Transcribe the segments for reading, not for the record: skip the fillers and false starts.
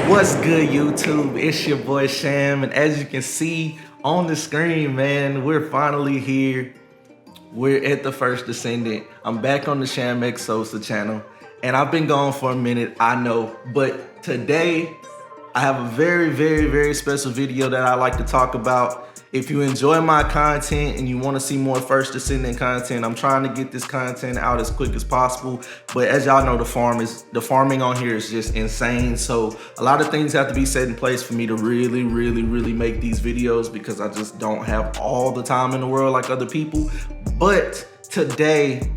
What's good, YouTube? It's your boy Sham, and as you can see on the screen, man, we're finally here. We're at the first Descendant. I'm back on the Sham X Sosa channel, and I've been gone for a minute, I know, but today I have a very special video that I like to talk about. If you enjoy my content and you want to see more First Descendant content, I'm trying to get this content out as quick as possible. But as y'all know, the farming on here is just insane. So a lot of things have to be set in place for me to really make these videos, because I just don't have all the time in the world like other people. But today,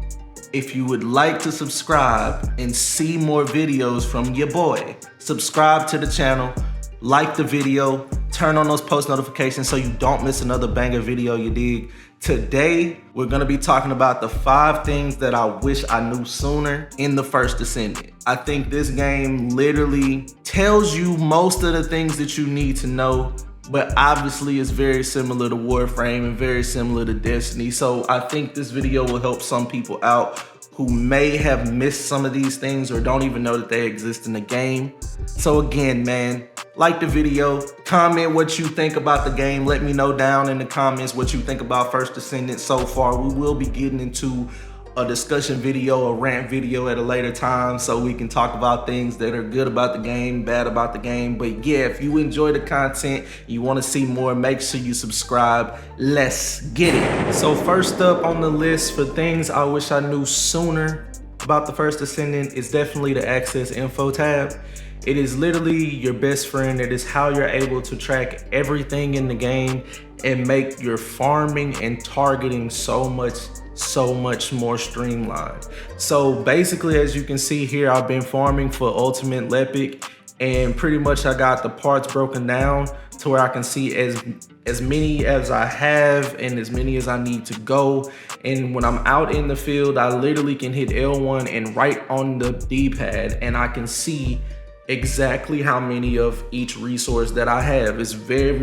if you would like to subscribe and see more videos from your boy, subscribe to the channel, like the video, turn on those post notifications so you don't miss another banger video, you dig? Today, we're gonna be talking about the 5 things that I wish I knew sooner in the First Descendant. I think this game literally tells you most of the things that you need to know, but obviously it's very similar to Warframe and very similar to Destiny. So I think this video will help some people out who may have missed some of these things or don't even know that they exist in the game. So again, man, like the video, comment what you think about the game. Let me know down in the comments what you think about First Descendant so far. We will be getting into a discussion video, a rant video at a later time, so we can talk about things that are good about the game, bad about the game. But yeah, if you enjoy the content, you want to see more, make sure you subscribe. Let's get it. So first up on the list for things I wish I knew sooner about the First Descendant is definitely the Access Info tab. It is literally your best friend. It is how you're able to track everything in the game and make your farming and targeting so much more streamlined. So basically, as you can see here, I've been farming for Ultimate Lepic, and pretty much I got the parts broken down to where I can see as many as I have and as many as I need to go. And when I'm out in the field, I literally can hit L1 and right on the D-pad, and I can see exactly how many of each resource that I have. It's very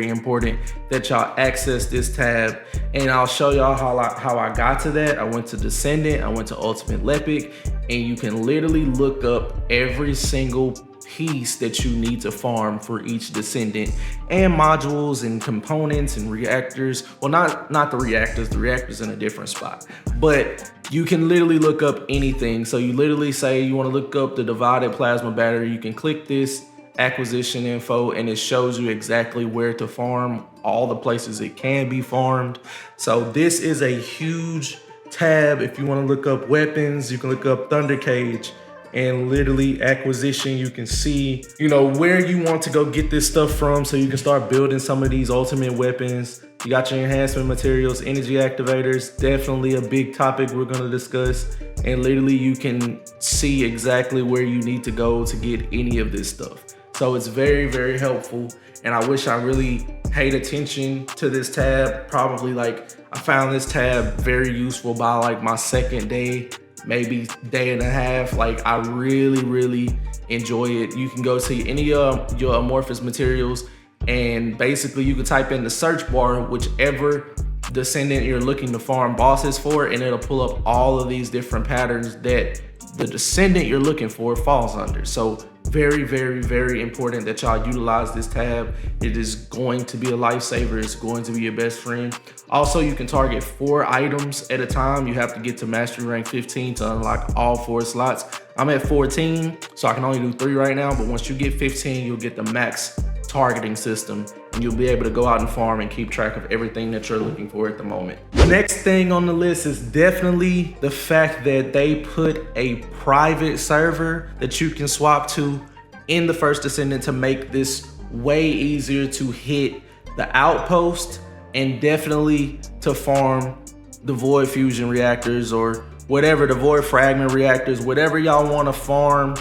important that y'all access this tab, and I'll show y'all how I got to that. I went to Descendant, I went to Ultimate Lepic, and you can literally look up every single piece that you need to farm for each Descendant, and modules and components and reactors. Well, not the reactors in a different spot, but you can literally look up anything. So you literally say you want to look up the divided plasma battery, you can click this acquisition info and it shows you exactly where to farm, all the places it can be farmed. So this is a huge tab. If you want to look up weapons, you can look up Thunder Cage, and literally acquisition, you can see, you know, where you want to go get this stuff from so you can start building some of these ultimate weapons. You got your enhancement materials, energy activators, definitely a big topic we're gonna discuss. And literally you can see exactly where you need to go to get any of this stuff. So it's very helpful. And I wish I really paid attention to this tab. Probably like, I found this tab very useful by like my second day, maybe day and a half. Like I really enjoy it. You can go see any of your amorphous materials, and basically you can type in the search bar whichever Descendant you're looking to farm bosses for, and it'll pull up all of these different patterns that the Descendant you're looking for falls under. So very important that y'all utilize this tab. It is going to be a lifesaver. It's going to be your best friend. Also, you can target 4 items at a time. You have to get to mastery rank 15 to unlock all 4 slots. I'm at 14, so I can only do 3 right now, but once you get 15, you'll get the max targeting system, and you'll be able to go out and farm and keep track of everything that you're looking for at the moment. Next thing on the list is definitely the fact that they put a private server that you can swap to in the First Descendant to make this way easier to hit the outpost, and definitely to farm the void fusion reactors or whatever, the void fragment reactors, whatever y'all want to farm.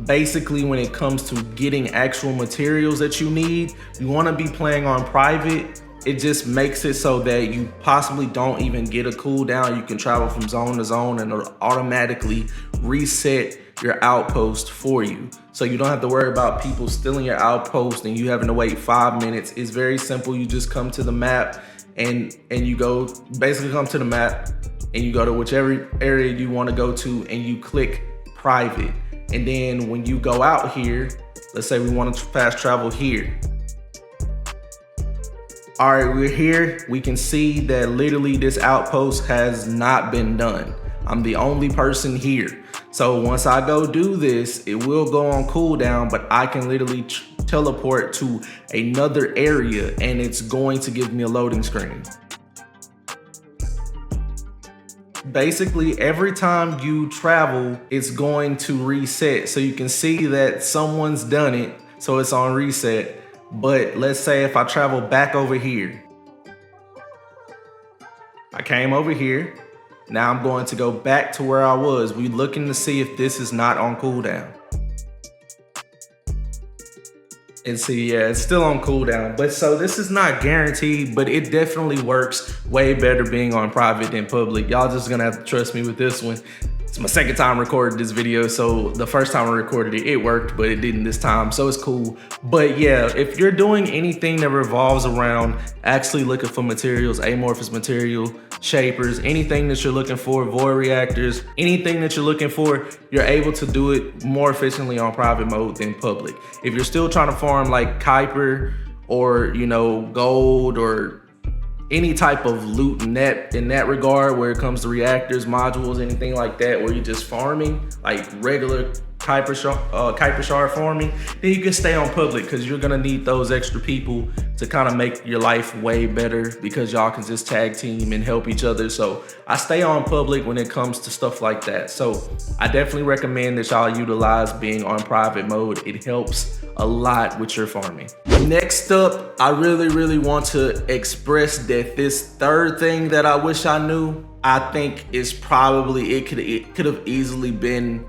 Basically, when it comes to getting actual materials that you need, you want to be playing on private. It just makes it so that you possibly don't even get a cooldown. You can travel from zone to zone and it'll automatically reset your outpost for you. So you don't have to worry about people stealing your outpost and you having to wait 5 minutes. It's very simple. You just come to the map and you go, basically come to the map and you go to whichever area you want to go to, and you click private. And then when you go out here, let's say we want to fast travel here. All right, we're here. We can see that literally this outpost has not been done. I'm the only person here. So once I go do this, it will go on cooldown, but I can literally teleport to another area and it's going to give me a loading screen. Basically, every time you travel, it's going to reset. So you can see that someone's done it, so it's on reset. But let's say if I travel back over here, I came over here. Now I'm going to go back to where I was. We're looking to see if this is not on cooldown. And see, yeah, it's still on cooldown. But so this is not guaranteed, but it definitely works way better being on private than public. Y'all just gonna have to trust me with this one. It's my second time recording this video, so the first time I recorded it, it worked, but it didn't this time, so it's cool. But yeah, if you're doing anything that revolves around actually looking for materials, amorphous material, shapers, anything that you're looking for, void reactors, anything that you're looking for, you're able to do it more efficiently on private mode than public. If you're still trying to farm like Kuiper or, you know, gold or any type of loot in that regard, where it comes to reactors, modules, anything like that, where you're just farming like regular Kuiper shard farming, then you can stay on public, because you're gonna need those extra people to kind of make your life way better, because y'all can just tag team and help each other. So I stay on public when it comes to stuff like that. So I definitely recommend that y'all utilize being on private mode. It helps a lot with your farming. Next up, I really want to express that this third thing that I wish I knew, I think is probably, it could have easily been,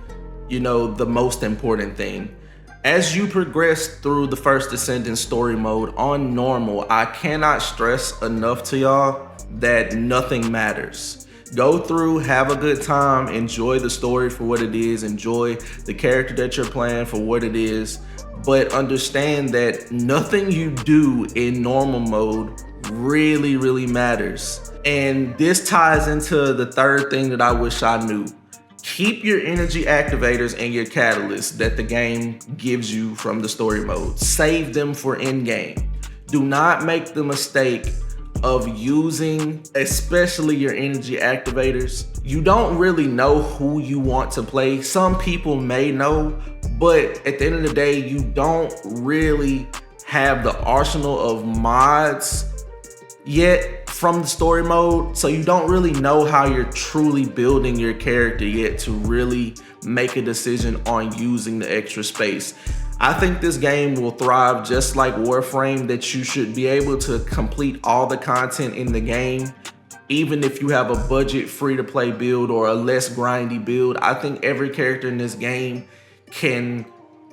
you know, the most important thing. As you progress through the first Descendant story mode on normal, I cannot stress enough to y'all that nothing matters. Go through, have a good time, enjoy the story for what it is, enjoy the character that you're playing for what it is, but understand that nothing you do in normal mode really matters. And this ties into the third thing that I wish I knew. Keep your energy activators and your catalysts that the game gives you from the story mode. Save them for in-game. Do not make the mistake of using, especially your energy activators. You don't really know who you want to play. Some people may know, but at the end of the day, you don't really have the arsenal of mods yet from the story mode, so you don't really know how you're truly building your character yet to really make a decision on using the extra space. I think this game will thrive just like Warframe, that you should be able to complete all the content in the game, even if you have a budget free-to-play build or a less grindy build. I think every character in this game can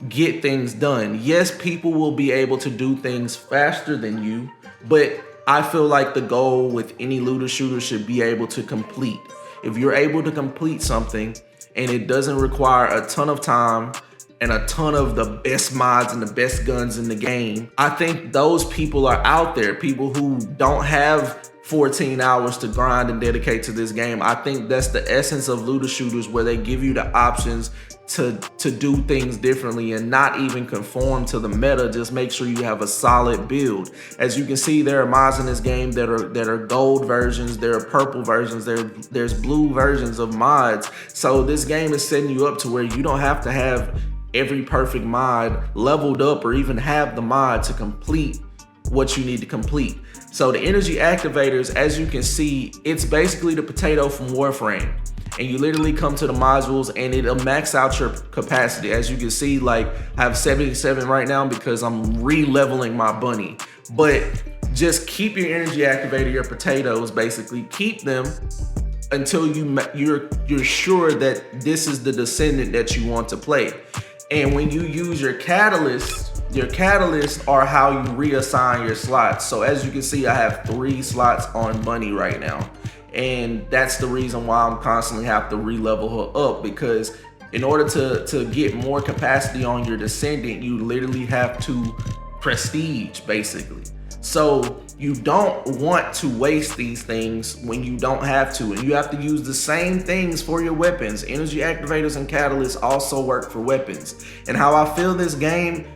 get things done. Yes, people will be able to do things faster than you, but I feel like the goal with any looter shooter should be able to complete. If you're able to complete something and it doesn't require a ton of time and a ton of the best mods and the best guns in the game, I think those people are out there. People who don't have 14 hours to grind and dedicate to this game. I think that's the essence of looter shooters, where they give you the options to do things differently and not even conform to the meta. Just make sure you have a solid build. As you can see, there are mods in this game that are gold versions, there are purple versions, there's blue versions of mods. So this game is setting you up to where you don't have to have every perfect mod leveled up or even have the mod to complete what you need to complete. So the energy activators, as you can see, it's basically the potato from Warframe. And you literally come to the modules and it'll max out your capacity. As you can see, like I have 77 right now because I'm re-leveling my bunny. But just keep your energy activator, your potatoes, basically keep them until you're sure that this is the Descendant that you want to play. And when you use your catalysts are how you reassign your slots. So as you can see, I have 3 slots on bunny right now. And that's the reason why I'm constantly have to re-level her up, because in order to get more capacity on your Descendant, you literally have to prestige, basically. So you don't want to waste these things when you don't have to, and you have to use the same things for your weapons. Energy activators and catalysts also work for weapons. And how I feel this game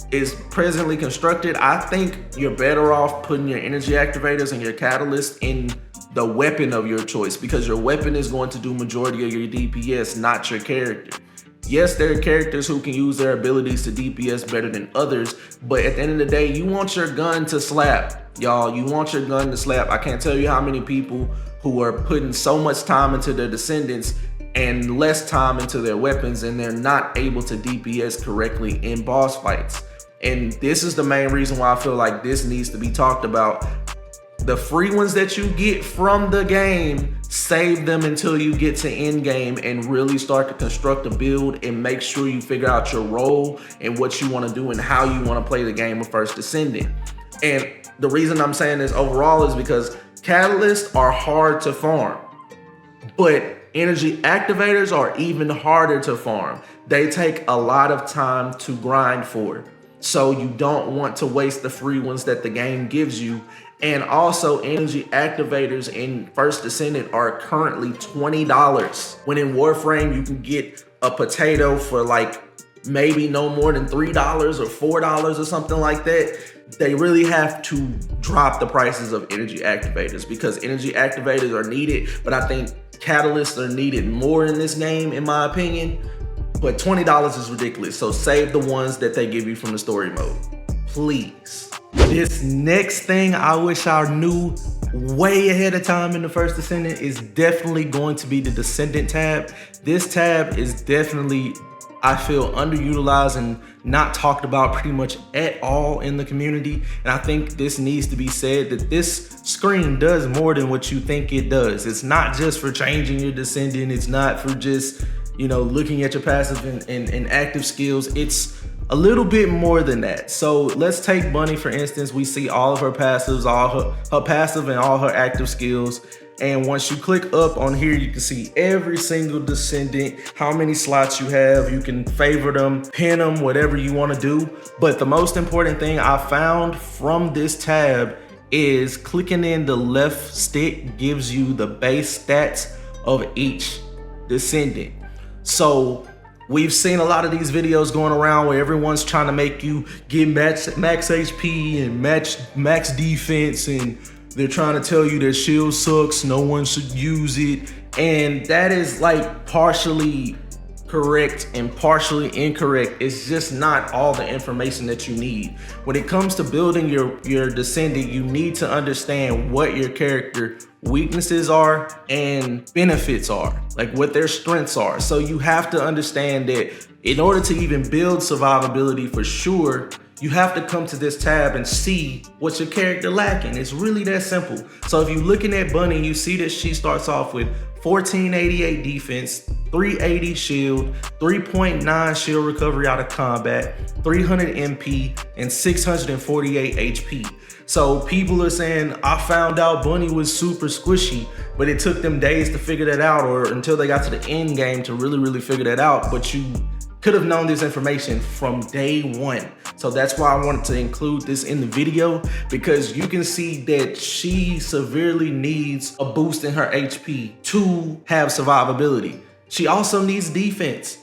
is presently constructed, I think you're better off putting your energy activators and your catalysts in the weapon of your choice, because your weapon is going to do majority of your DPS, not your character. Yes, there are characters who can use their abilities to DPS better than others, but at the end of the day, you want your gun to slap, y'all. You want your gun to slap. I can't tell you how many people who are putting so much time into their Descendants and less time into their weapons, and they're not able to DPS correctly in boss fights. And this is the main reason why I feel like this needs to be talked about. The free ones that you get from the game, save them until you get to end game and really start to construct a build and make sure you figure out your role and what you want to do and how you want to play the game of First Descendant. And the reason I'm saying this overall is because catalysts are hard to farm, but energy activators are even harder to farm. They take a lot of time to grind for. So you don't want to waste the free ones that the game gives you. And also, energy activators in First Descendant are currently $20. When in Warframe, you can get a potato for like maybe no more than $3 or $4 or something like that. They really have to drop the prices of energy activators, because energy activators are needed, but I think catalysts are needed more in this game, in my opinion. But $20 is ridiculous, so save the ones that they give you from the story mode, please. This next thing I wish I knew way ahead of time in the First Descendant is definitely going to be the Descendant tab. This tab is definitely, I feel, underutilized and not talked about pretty much at all in the community. And I think this needs to be said, that this screen does more than what you think it does. It's not just for changing your Descendant. It's not for just, you know, looking at your passive and active skills. It's a little bit more than that. So let's take Bunny for instance. We see all of her passives, all her passive and all her active skills. And once you click up on here, you can see every single Descendant, how many slots you have. You can favorite them, pin them, whatever you want to do. But the most important thing I found from this tab is clicking in the left stick gives you the base stats of each Descendant. So we've seen a lot of these videos going around where everyone's trying to make you get max HP and max defense, and they're trying to tell you that shield sucks, no one should use it. And that is like partially correct and partially incorrect. It's just not all the information that you need. When it comes to building your Descendant, you need to understand what your character weaknesses are and benefits are, like what their strengths are. So you have to understand that in order to even build survivability for sure, you have to come to this tab and see what your character lacking. It's really that simple. So if you're looking at Bunny, you see that she starts off with 1488 defense, 380 shield, 3.9 shield recovery out of combat, 300 MP, and 648 HP. So people are saying, I found out Bunny was super squishy, but it took them days to figure that out, or until they got to the end game to really figure that out. But you could have known this information from day one. So that's why I wanted to include this in the video, because you can see that she severely needs a boost in her HP to have survivability. She also needs defense,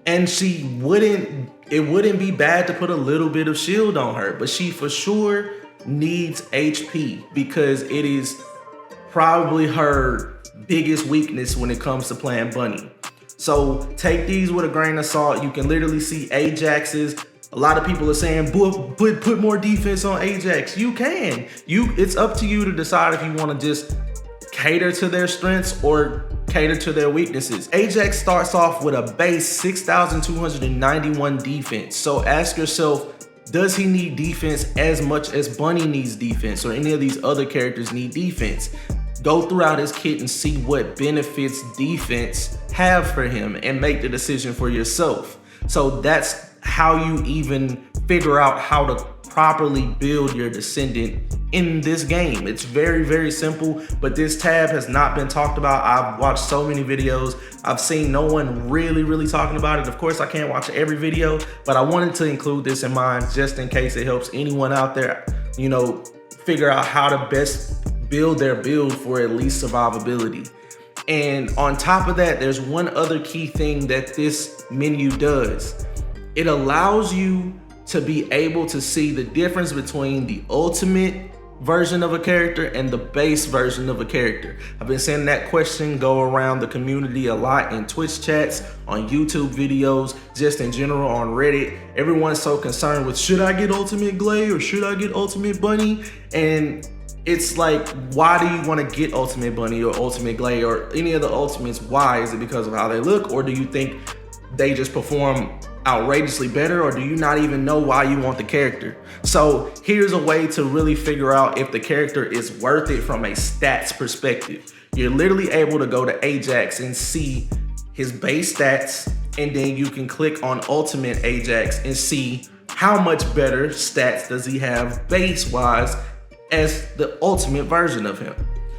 and it wouldn't be bad to put a little bit of shield on her, but she for sure needs HP, because it is probably her biggest weakness when it comes to playing Bunny. So take these with a grain of salt. You can literally see Ajax's. A lot of people are saying, put more defense on Ajax. You can. It's up to you to decide if you want to just cater to their strengths or cater to their weaknesses. Ajax starts off with a base 6,291 defense. So ask yourself, does he need defense as much as Bunny needs defense, or any of these other characters need defense? Go throughout his kit and see what benefits defense have for him and make the decision for yourself. So that's how you even figure out how to properly build your Descendant in this game. It's very simple, but this tab has not been talked about. I've watched so many videos. I've seen no one really talking about it. Of course, I can't watch every video, but I wanted to include this in mind just in case it helps anyone out there you know, figure out how to best build their build for at least survivability. And on top of that, there's one other key thing that this menu does. It allows you to be able to see the difference between the ultimate version of a character and the base version of a character. I've been seeing that question go around the community a lot in Twitch chats, on YouTube videos, just in general on Reddit. Everyone's so concerned with, should I get Ultimate Glay or should I get Ultimate Bunny? And it's like, why do you want to get Ultimate Bunny or Ultimate Glay or any of the ultimates? Why? Is it because of how they look, or do you think they just perform outrageously better, or do you not even know why you want the character? So here's a way to really figure out if the character is worth it from a stats perspective. You're literally able to go to Ajax and see his base stats, and then you can click on Ultimate Ajax and see how much better stats does he have base wise as the ultimate version of him.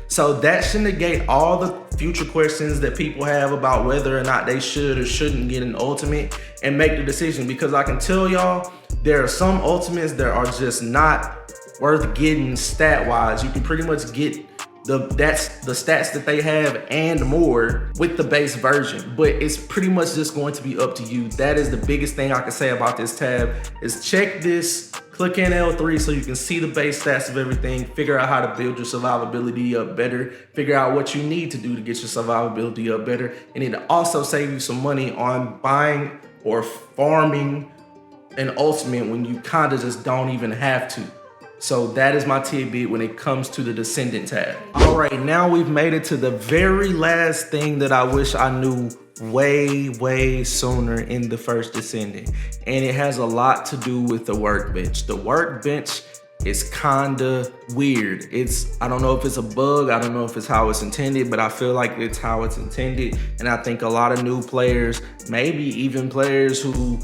So that should negate all the future questions that people have about whether or not they should or shouldn't get an ultimate and make the decision. Because I can tell y'all, there are some ultimates that are just not worth getting stat wise. You can pretty much get the stats that they have and more with the base version, but it's pretty much just going to be up to you. That is the biggest thing I can say about this tab, is check this, click in L3 so you can see the base stats of everything, figure out how to build your survivability up better, figure out what you need to do to get your survivability up better, and it also save you some money on buying or farming an ultimate when you kind of just don't even have to. So that is my tidbit when it comes to the Descendant tab. All right, now we've made it to the very last thing that I wish I knew way sooner in the first Descendant. And it has a lot to do with the workbench. The workbench is kinda weird. I don't know if it's a bug, I don't know if it's how it's intended, but I feel like it's how it's intended. And I think a lot of new players, maybe even players who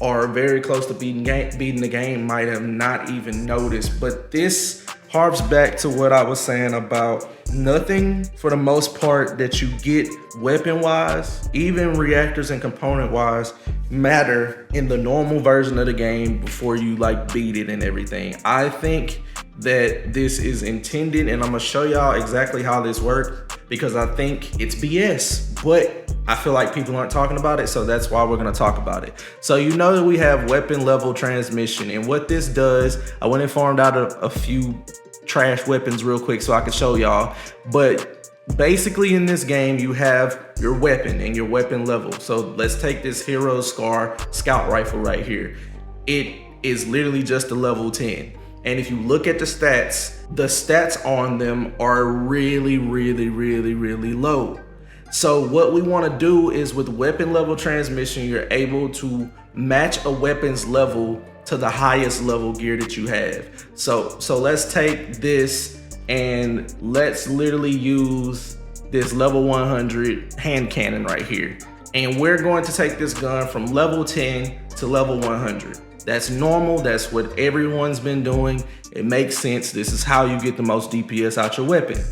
are very close to beating the game might have not even noticed. But this harps back to what I was saying about nothing for the most part that you get weapon wise, even reactors and component wise, matter in the normal version of the game before you like beat it and everything. I think that this is intended, and I'm gonna show y'all exactly how this works, because I think it's BS, but I feel like people aren't talking about it, so that's why we're gonna talk about it. So you know that we have weapon level transmission, and what this does, I went and farmed out a few trash weapons real quick so I can show y'all, but basically in this game you have your weapon and your weapon level. So let's take this Hero Scar scout rifle right here. It is literally just a level 10. And if you look at the stats on them are really low. So what we want to do is, with weapon level transmission, you're able to match a weapon's level to the highest level gear that you have. So let's take this and let's literally use this level 100 hand cannon right here. And we're going to take this gun from level 10 to level 100. That's normal, that's what everyone's been doing. It makes sense. This is how you get the most DPS out your weapon.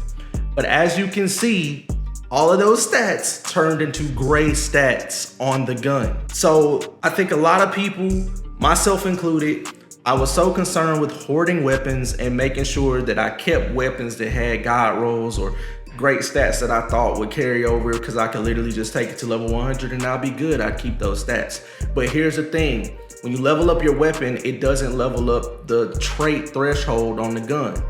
But as you can see, all of those stats turned into gray stats on the gun. So I think a lot of people, myself included, I was so concerned with hoarding weapons and making sure that I kept weapons that had god rolls or great stats that I thought would carry over, because I could literally just take it to level 100 and I'll be good. I'd keep those stats. But here's the thing, when you level up your weapon, it doesn't level up the trait threshold on the gun.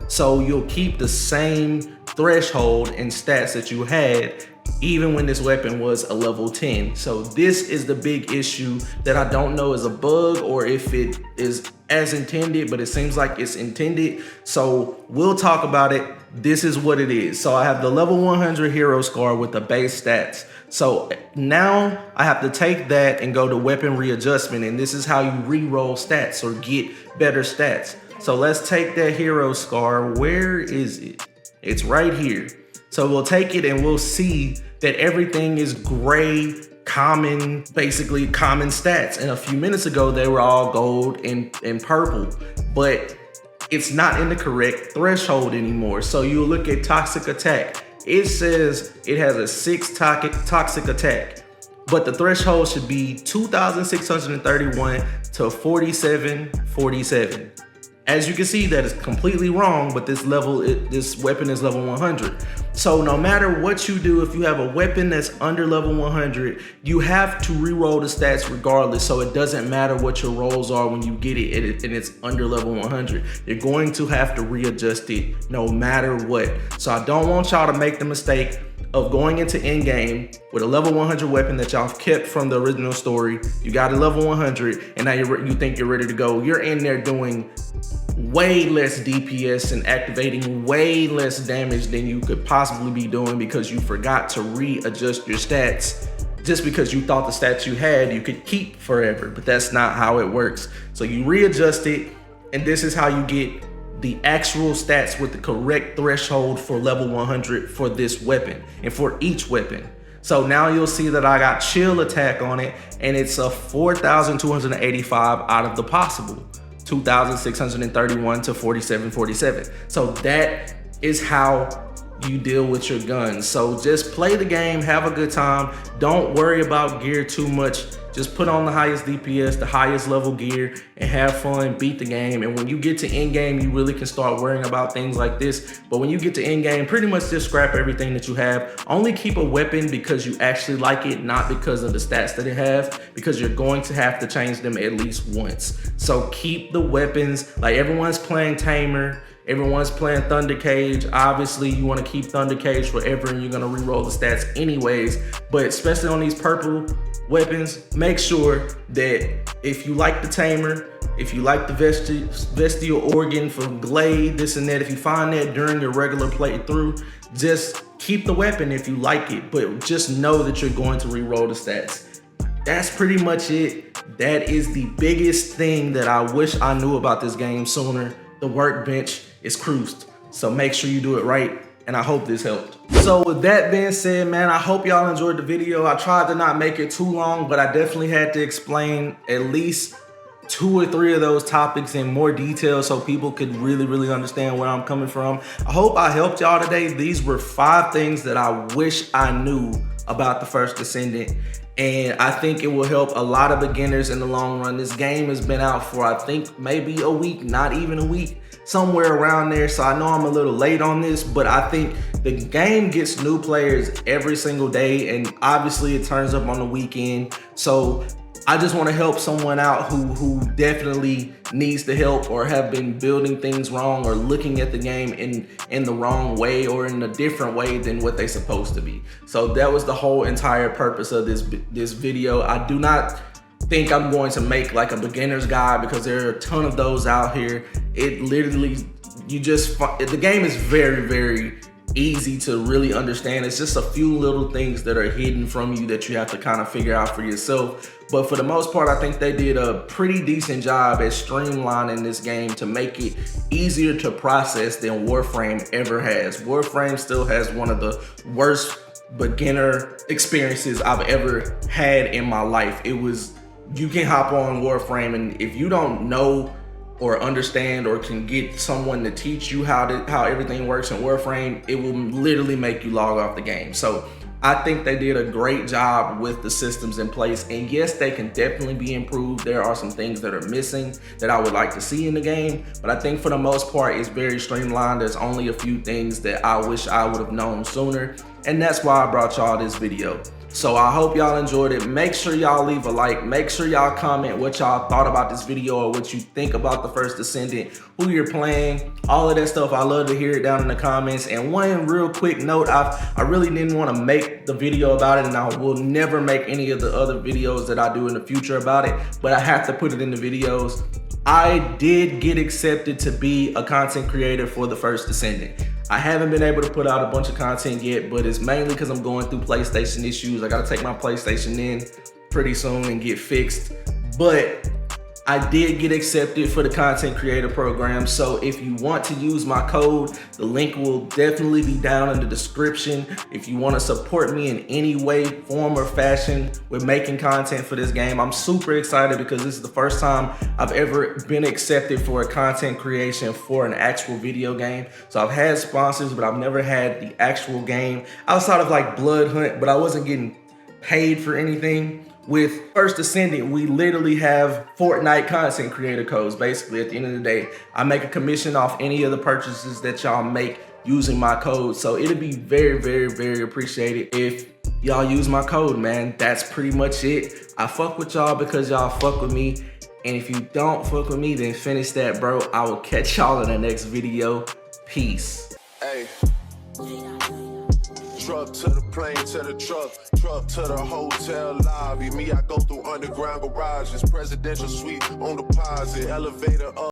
So you'll keep the same threshold and stats that you had even when this weapon was a level 10. So this is the big issue that I don't know is a bug or if it is as intended, but it seems like it's intended. So we'll talk about it. This is what it is. So I have the level 100 Hero Scar with the base stats. So now I have to take that and go to weapon readjustment, and this is how you re-roll stats or get better stats. So let's take that Hero Scar. Where is it? It's right here. So we'll take it and we'll see that everything is gray, common, basically common stats. And a few minutes ago, they were all gold and purple, but it's not in the correct threshold anymore. So you look at toxic attack. It says it has a 6 toxic attack, but the threshold should be 2,631 to 4747. As you can see, that is completely wrong, but this weapon is level 100. So no matter what you do, if you have a weapon that's under level 100, you have to re-roll the stats regardless. So it doesn't matter what your rolls are when you get it and it's under level 100. You're going to have to readjust it no matter what. So I don't want y'all to make the mistake of going into in-game with a level 100 weapon that y'all kept from the original story. You got a level 100 and now you think you're ready to go. You're in there doing way less DPS and activating way less damage than you could possibly be doing because you forgot to readjust your stats just because you thought the stats you had you could keep forever, but that's not how it works. So you readjust it, and this is how you get the actual stats with the correct threshold for level 100 for this weapon and for each weapon. So now you'll see that I got chill attack on it, and it's a 4,285 out of the possible 2,631 to 4747. So that is how you deal with your guns. So just play the game, have a good time. Don't worry about gear too much. Just put on the highest DPS, the highest level gear, and have fun, beat the game. And when you get to in-game, you really can start worrying about things like this. But when you get to in-game, pretty much just scrap everything that you have. Only keep a weapon because you actually like it, not because of the stats that it has, because you're going to have to change them at least once. So keep the weapons. Like, everyone's playing Tamer, everyone's playing Thunder Cage. Obviously, you want to keep Thunder Cage forever, and you're going to re-roll the stats anyways. But especially on these purple weapons, make sure that if you like the Tamer, if you like the Vestial Organ for Glade, this and that, if you find that during your regular playthrough, just keep the weapon if you like it, but just know that you're going to re-roll the stats. That's pretty much it. That is the biggest thing that I wish I knew about this game sooner. The workbench is cruised, so make sure you do it right, and I hope this helped. So with that being said, man, I hope y'all enjoyed the video. I tried to not make it too long, but I definitely had to explain at least 2 or 3 of those topics in more detail so people could really understand where I'm coming from. I hope I helped y'all today. These were 5 things that I wish I knew about the first Descendant, and I think it will help a lot of beginners in the long run. This game has been out for, I think, maybe a week, not even a week, somewhere around there. So I know I'm a little late on this, but I think the game gets new players every single day, and obviously it turns up on the weekend. So I just want to help someone out who definitely needs the help, or have been building things wrong, or looking at the game in the wrong way, or in a different way than what they're supposed to be. So that was the whole entire purpose of this video. I do not think I'm going to make like a beginner's guide, because there are a ton of those out here. It literally, the game is very easy to really understand. It's just a few little things that are hidden from you that you have to kind of figure out for yourself. But for the most part, I think they did a pretty decent job at streamlining this game to make it easier to process than Warframe ever has. Warframe still has one of the worst beginner experiences I've ever had in my life. You can hop on Warframe, and if you don't know or understand or can get someone to teach you how everything works in Warframe, it will literally make you log off the game. So I think they did a great job with the systems in place, and yes, they can definitely be improved. There are some things that are missing that I would like to see in the game, but I think for the most part it's very streamlined. There's only a few things that I wish I would have known sooner, and that's why I brought y'all this video. So I hope y'all enjoyed it. Make sure y'all leave a like. Make sure y'all comment what y'all thought about this video, or what you think about the first Descendant, who you're playing, all of that stuff. I love to hear it down in the comments. And one real quick note, I really didn't want to make the video about it, and I will never make any of the other videos that I do in the future about it, but I have to put it in the videos. I did get accepted to be a content creator for the first Descendant. I haven't been able to put out a bunch of content yet, but it's mainly because I'm going through PlayStation issues. I gotta take my PlayStation in pretty soon and get fixed. But I did get accepted for the content creator program. So if you want to use my code, the link will definitely be down in the description. If you want to support me in any way, form, or fashion with making content for this game, I'm super excited because this is the first time I've ever been accepted for a content creation for an actual video game. So I've had sponsors, but I've never had the actual game outside of like Blood Hunt, but I wasn't getting paid for anything. With First Descendant, we literally have Fortnite content creator codes. Basically, at the end of the day, I make a commission off any of the purchases that y'all make using my code. So it'll be very, very, very appreciated if y'all use my code, man. That's pretty much it. I fuck with y'all because y'all fuck with me. And if you don't fuck with me, then finish that, bro. I will catch y'all in the next video. Peace. Hey. Truck to the plane, to the truck to the hotel lobby. Me, I go through underground garages, presidential suite on deposit, elevator up.